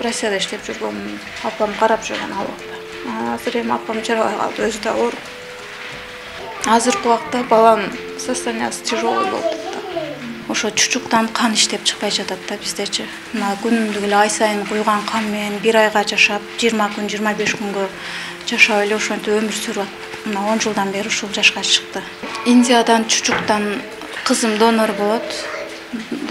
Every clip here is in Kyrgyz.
Россияда иштеп жүргөм, апам карап жүргөн ал убакта. Азыр эми апам жаралай калды, өзү да ооруп. Азыркы убакта баланын состояниясы тяжелый болуп атат. Ошо чучуктан кан иштеп чыкпай жатат да биздечи. Мына күнүмдүк эле ай сайын куйган кан менен 1 айга жашап, 20 күн, 25 күнгө жашап эле ошентип өмүр сүрүп атат. Мына 10 жылдан бери ушул жашка чыкты. Индиядан чучуктан кызым донор болот.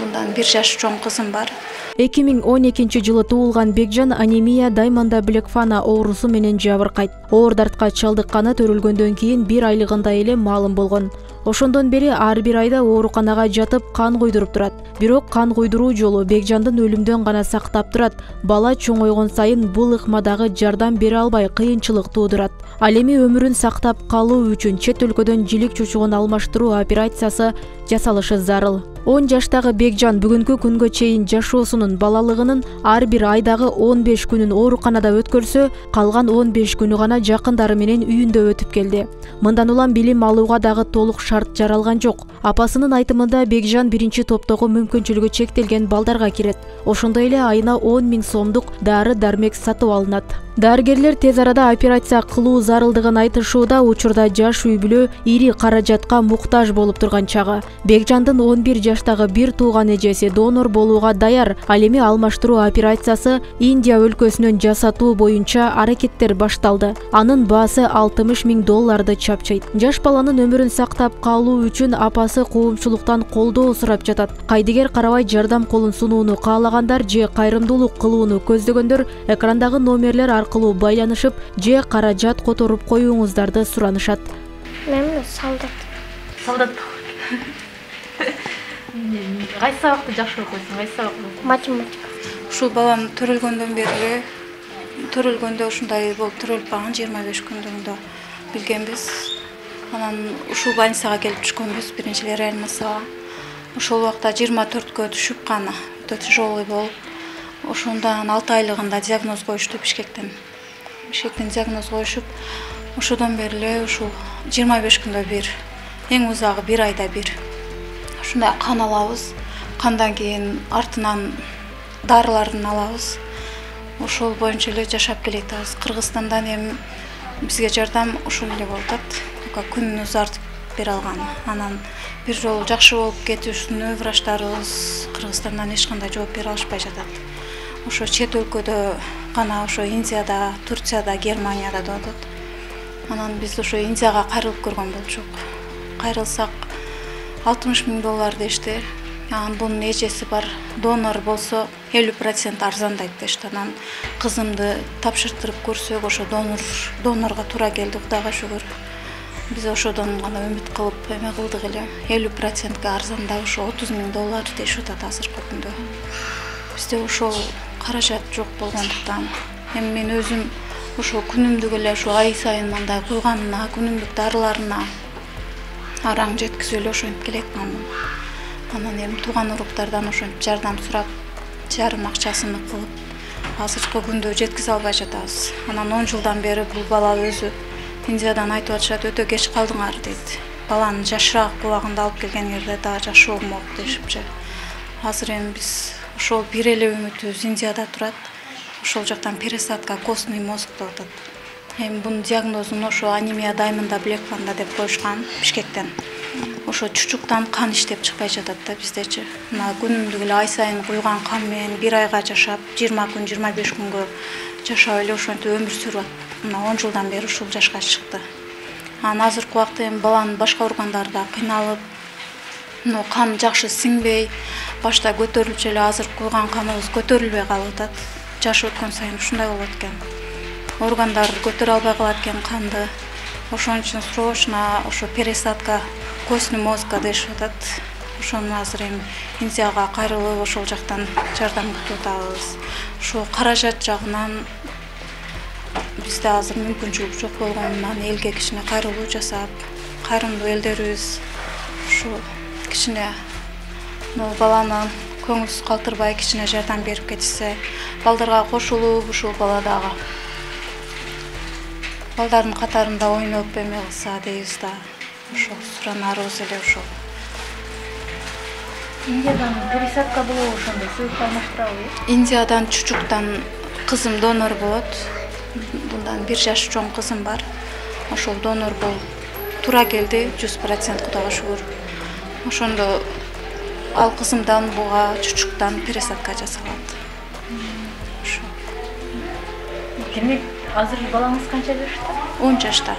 Bundan 1 жаш чоң кызым бар. 2012-жылы туулган Бекжан анемия Дайманда Блекфана оорусу менен жабыркайт. Оор дартка чалдыкканы төрөлгөндөн кийин 1 айлыгында эле маалым болгон. Ошондон бери ар бир айда ооруканага жатып кан куйдуруп турат. Бирок кан куйдуруу жолу Бекжандын өлүмдөн гана сактап турат. Бала чоңойгон сайын бул ыкмадагы жардам бере албай кыйынчылык туудурат. Ал эми өмүрүн сактап калуу үчүн чет өлкөдөн жилик чучугун алмаштыруу операциясы жасалышы зарыл. 10 жаштагы Бекжан бүгүнкү күнгө чейин жашоосунун балалыгынын ар бир айдагы 15 күнүн ооруканада өткөрсө, калган 15 күнү гана жакындары менен үйүндө өтүп келди. Мындан улам билим алууга дагы толук шарт жаралган жок. Апасынын айтымында Бекжан биринчи топтогу мүмкүнчүлүгү чектелген балдарга кирет. Ошондой эле айына 10 000 сомдук дары-дармек сатып алынат. Дарыгерлер тез арада операция кылуу зарылдыгын айтышууда, учурда жаш үй бүлө ири каражатка муктаж болуп турган чагы. Бекжандын 11 жаштагы бир тууган эжеси донор болууга даяр. Ал эми алмаштыруу операциясы Индия өлкөсүнөн жасатуу боюнча аракеттер башталды. Анын баасы $60,000 чапчайт. Жаш баланын өмүрүн сактап калуу үчүн апасы коомчулуктан колдоо сурап жатат. Кайдыгер карабай жардам колун сунууну каалагандар же кайрымдуулук кылууну көздөгөндөр экрандагы номерлер аркылуу байланышып же каражат которуп коюңуздарды суранышат. Мен солдат. Солдат. Кайсы сабакты жакшы окуйсуң? Кайсы сабак? Математика. Ушул балам төрөлгөндөн бери төрөлгөндө ушундай болуп төрөлүп калган 25 күндүндө билгенбиз. Анан ушул больницага келип түшкөнбүз, биринчи реанимацияга. Ошол убакта 24кө түшүп каны, өтө тяжелый болуп, ошондон 6 айлыгында диагноз коюшту Бишкектен. Бишкектен диагноз коюшуп, ошодон бери эле ушул 25 күндө бир, эң узагы 1 айда бир. Ушундай кан алабыз. Кандан кийин артынан дарыларын алабыз. Ошол боюнча эле жашап келатабыз. Кыргызстандан эми бизге жардам ушул эле болуп атат. Күнүн узартып бере алган. Анан бир жолу жакшы болуп кетишүнө врачтарыбыз Кыргызстандан эч кандай жооп бере алышпай жатат. Ошо чет өлкөдө гана, ошо Индияда, Турцияда, Германияда деп атат. Анан биз ошо Индияга кайрылып көргөн болчук. Кайрылсак $60,000 дешти. Анан бунун эжеси бар, донор болсо 50% арзандайт дешти. Анан кызымды тапшыртырып көрсөк, ошо донорго туура келди, Кудайга шүгүр. Биз ошодон гана үмүт кылып эме кылдык эле. 50%га арзандап ошо $30,000 дешип атат азыркы күндө. Бизде ошол каражат жок болгондуктан, эми мен өзүм ошо күнүмдүк эле ошо ай сайын мындай куйганына, күнүмдүк дарыларына араң жеткизип эле ошентип келатканмын. Анан эми тууган уруктардан ошентип жардам сурап, жарым акчасын кылып, азыркы күндө жеткизе албай жатабыз. Анан 10 жылдан бери бул бала өзү Индиядан айтып атышат, өтө кеч калдыңар дейт. Баланы жашыраак кубагында алып келгениңерде дагы жакшы болмок дешипчи. Азыр эми биз ошол бир эле үмүтүбүз Индияда турат. Ошол жактан пересадка костный мозг деп атат. Эми бунун диагнозун ошо анемия Дайманда Блекфана деп коюшкан Бишкектен. Ошо чучуктан кан иштеп чыкпай жатат да биздечи. Мына күнүмдүк эле ай сайын куйган кан менен 1 айга жашап, 20 күн, 25 күнгө жашап эле ошентип өмүр сүрүп атат. Мына 10 жылдан бери ушул жашка чыкты. Анан азыркы убакта эми баланын башка органдары да кыйналып, кан жакшы сиңбей, башта көтөрүлчү эле, азыр куйган каныбыз көтөрүлбөй калып атат. Жаш өткөн сайын ушундай болот экен. Органдар көтөрө албай калат экен канды. Ошон үчүн срочно ошо пересадка костный мозга дешип атат. Ошону азыр эми Индияга кайрылып, ошол жактан жардам күтүп атабыз. Ошо каражат жагынан бизде азыр мүмкүнчүлүк жок болгондуктан элге кичине кайрылуу жасап, кайрымдуу элдерибиз ушу кичине баланы көңүл калтырбай кичине жардам берип кетишсе, балдарга кошулуп ушул бала дагы балдардын катарында ойноп эме кылса дейбиз да. Ошо суранарыбыз эле ошол. Индиядан пересадка болобу ошондо сүйүк алмаштырабы? Индиядан чучуктан Kızım donor болот. Bundan 1 yaş çoң kızım var. Ошол donor болуп тура келди, 100% Кудайга шүгүр. Ошондо ал кызымдан буга чучуктан пересадка жасалат. Ошо. Демек, азыр балаңыз канча жашта? 10 жашта.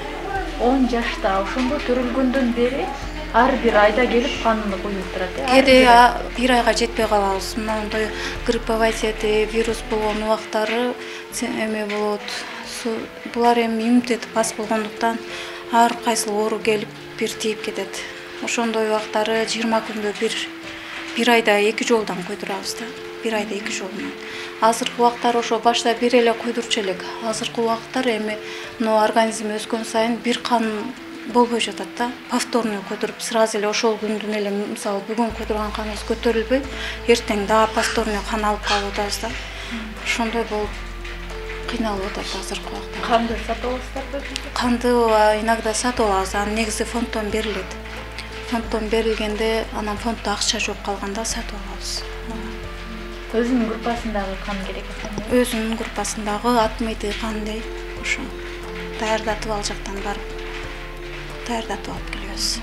10 жашта. Ошондо төрөлгөндөн бери ар бир айда келип канды куюп турат. Кээде 1 айга жетпей калабыз. Мындай грипповый вирус болгон убактары эме болот. Булар эми иммунитет пас болгондуктан ар кайсыл оору келип бир тийип кетет. Ошондой убактары 20 күндө бир айда 2 жолдан койдурабыз да. 1 айда 2 жолдан. Азыркы убактар ошо башта бир эле койдурчу элек. Азыркы убактар эми организм өскөн сайын бир кан болбой жатат да. Повторный койдуруп сразу эле ошол күндүн эле, мисалы бүгүн койдурган каныбыз көтөрүлбөй, эртең дагы повторный кан алып калып атабыз да. Ошондой болуп кыйналып атат азыркы убакта. Канды сатып аласыздарбы? Канды иногда сатып алабыз, анан негизи фонддон берилет. Фонддон берилгенде, анан фонддо акча жок калганда сатып алабыз. Өзүнүн группасындагы кан керек экен. Өзүнүн группасындагы атмыйты кандай ошо даярдатып ал жактан барып даярдатып алып келебиз.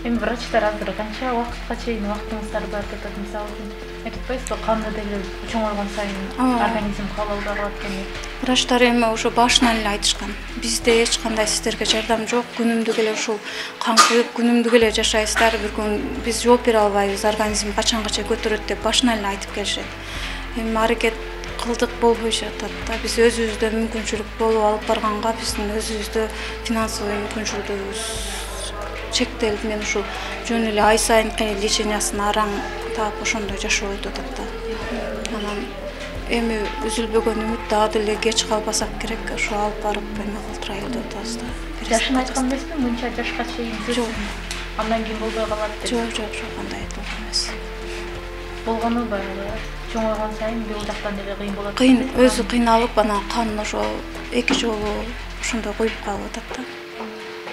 Эми врачтар азыр канча убакытка чейин убактыңыздар бар деп атат, мисалы үчүн айтып атпайсызбы, канды деле чоңойгон сайын организм кабылдап алат экен. Врачтар эми ошо башынан эле айтышкан. Бизде эч кандай сиздерге жардам жок, күнүмдүк эле ушул кан куюп, күнүмдүк эле жашайсыздар, бир күн биз жооп бере албайбыз, организм качангаcha көтөрөт деп башынан эле айтып келишет. Эми аракет кылдык болбой жатат да. Биз өзүбүздө мүмкүнчүлүк болуп алып барганга биздин өзүбүздө финансовый мүмкүнчүлүгүбүз чектелди. Мен ушул жөн эле ай сайынкы лечениясын араң таап ошондой жашоо өтүп атат да. Анан эми үзүлбөгөн үмүт дагы деле кеч калбасак керек, ошо алып барып эме кылдырайлы деп атабыз да. Жашын айткан эмеспи, мынча жашка чейин жок. Андан кийин болбой калат деп. Жок, андай айтылган эмес. Болгону баягы чоңойгон сайын бул жактан деле кыйын болот. Кыйын, өзү кыйналып, анан кан ошо 2 жолу ошондой коюп калып атат да.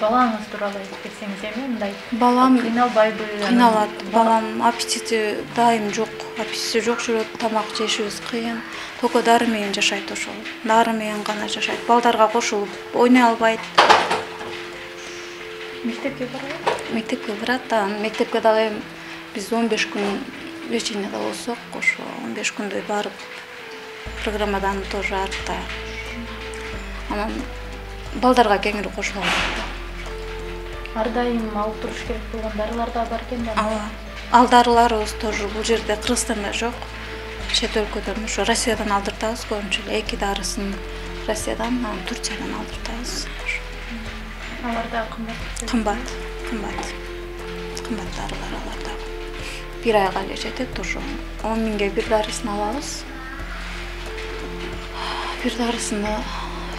Балаңыз тууралуу айтып кетсеңиз, эми мындай. Балам кыйналбайбы? Кыйналат. Балам аппетити дайым жок. Аппетити жок жүрөт, тамак жешибиз кыйын. Только дары менен жашайт ошол. Дары менен гана жашайт. Балдарга кошулуп ойной албайт. Мектепке барабы? Мектепке барат да, мектепке дагы биз 15 күн леченияда болсок, ошо 15 күндөй барып программадан тоже артта. Анан балдарга кеңири кошулам. Ар дайым алып туруш керек болгон дарылар да бар экен да. Ооба. Ал дарыларыбыз тоже бул жерде Кыргызстанда жок. Чет өлкөдөн, ошо Россиядан алдыртабыз көбүнчө эле 2 дарысын Россиядан, анан Турциядан алдыртабыз. Алар да Кымбат дарылар алар да. 1 айга эле жетет ошо. 10 миңге бир дарысын алабыз. Бир дарысыны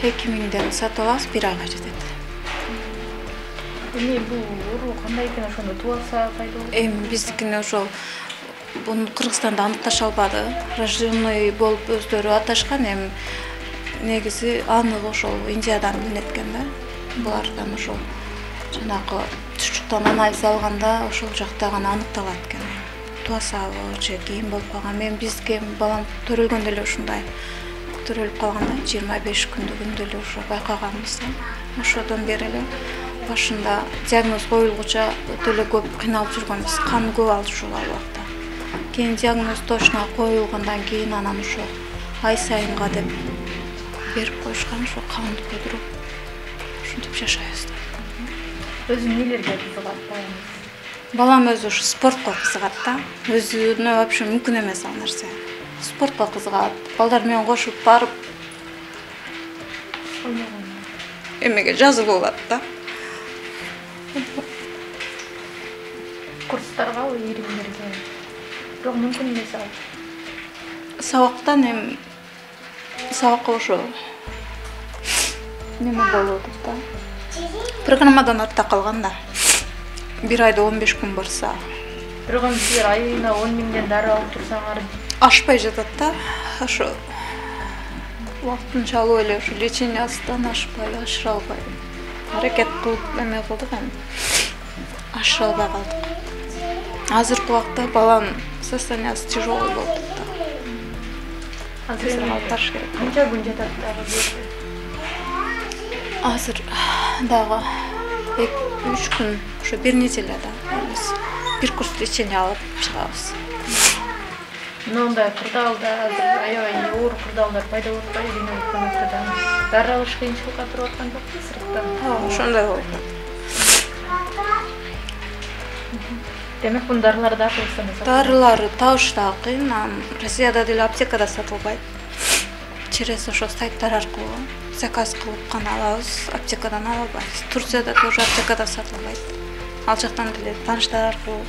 2 миңден сатып алабыз, 1 айга жетет. Эми бул оору кандай экен, ошондо тубаса пайда болот? Эми биздикине ошол буну Кыргызстанда аныкташа албады. Рожденный болуп өздөрү аташкан, эми негизи аныгы ошол Индиядан билинет экен да. Булардан ошол жанагы чучуктан анализ алганда ошол жакта гана аныкталат экен. Тубасабы же кийин болуп калган. Мен бизге балам төрөлгөндө эле ушундай төрөлүп калганда 25 күндүгүндө эле ошо байкаганбыз да. Ошодон бери эле башында диагноз коюлгуча өтө эле көп кыйналып жүргөнбүз. Кан көп алды ушул убакта. Кийин диагноз точно коюлгандан кийин анан ошо ай сайынга деп берип коюшкан, ошо канды көтөрүп ушинтип жашайбыз да. Өзү нелерге кызыгат балаңыз? Балам өзү ушу спортко кызыгат да. Өзүнө вообще мүмкүн эмес ал нерсе. Спортко кызыгат. Балдар менен кошуп барып эмеге жазып болот да. Курстаргабы, иримдерге? Бирок мүмкүн эмес ал. Сабактан эми сабакка ошо неме болуп атат да. Программадан артта калган да. 1 айда 15 күн барса. Бирок эми силер айына 10 миңден дары алып турсаңар, ашпай жатат да. Ошо вакытынчалуу эле ушу лечениясынан ашыра албай. Аракет кылып эме кылдык эми. Ашыра албай калдык. Азыркы убакта баланын состояниясы тяжелый болуп атат. Азыр алып барыш керек. Канча күн жатат дагы бу жерде? Азыр дагы 2-3 күн, ошо бир неделя да. Биз бир курс лечение алып чыгабыз. Мындай кырдаалда азыр аябай оор кырдаалдар пайда болуп атпайбы дүйнөлүк өлкөдөн? Дары алыш кыйынчылыкка туруп аткан жокпу сырттан? Ошондой болуп атат. Демек бул дарылар да Кыргызстанда сатылат. Дарылары табыш да кыйын. Россияда деле аптекада сатылбайт. Через ошо сайттар аркылуу заказ кылып гана алабыз. Аптекадан ала албайбыз. Турцияда тоже аптекада сатылбайт. Ал жактан деле тааныштар аркылуу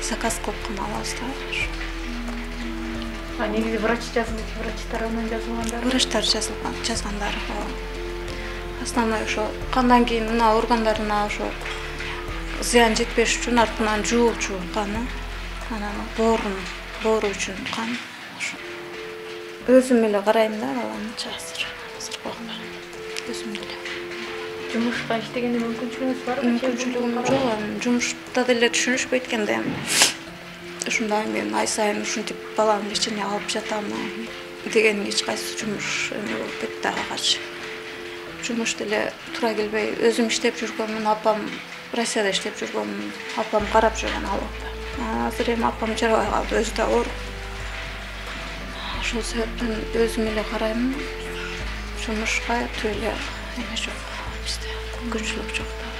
заказ кылып гана алабыз да. Негизи врач жазылып, врач тарабынан жазылгандар. Врачтар жазгандар. Основной ошо кандан кийин мына органдарына ошо зыян жетпеш үчүн артынан жуучу каны, анан боору үчүн кан. Өзүм эле карайм да баланы азыр койгондор. Өзүм деле. Жумушка иштегенде мүмкүнчүлүгүңүз барбы? Мүмкүнчүлүгүм жок, жумушта деле түшүнүшпөйт экенде. Ушундай мен ай сайын ушинтип баланы лечение алып жатам деген эч кайсы жумуш эме болуп кетти агачы. Жумуш деле туура келбей, өзүм иштеп жүргөмүн, апам Россияда иштеп жүргөмүн, апам карап жүргөн алып. Азыр эми апам жарабай калды, өзү да оор. Ошол себептен өзүм эле карайм. Жумушка түгүл эме жок бизде, мүмкүнчүлүк жок да.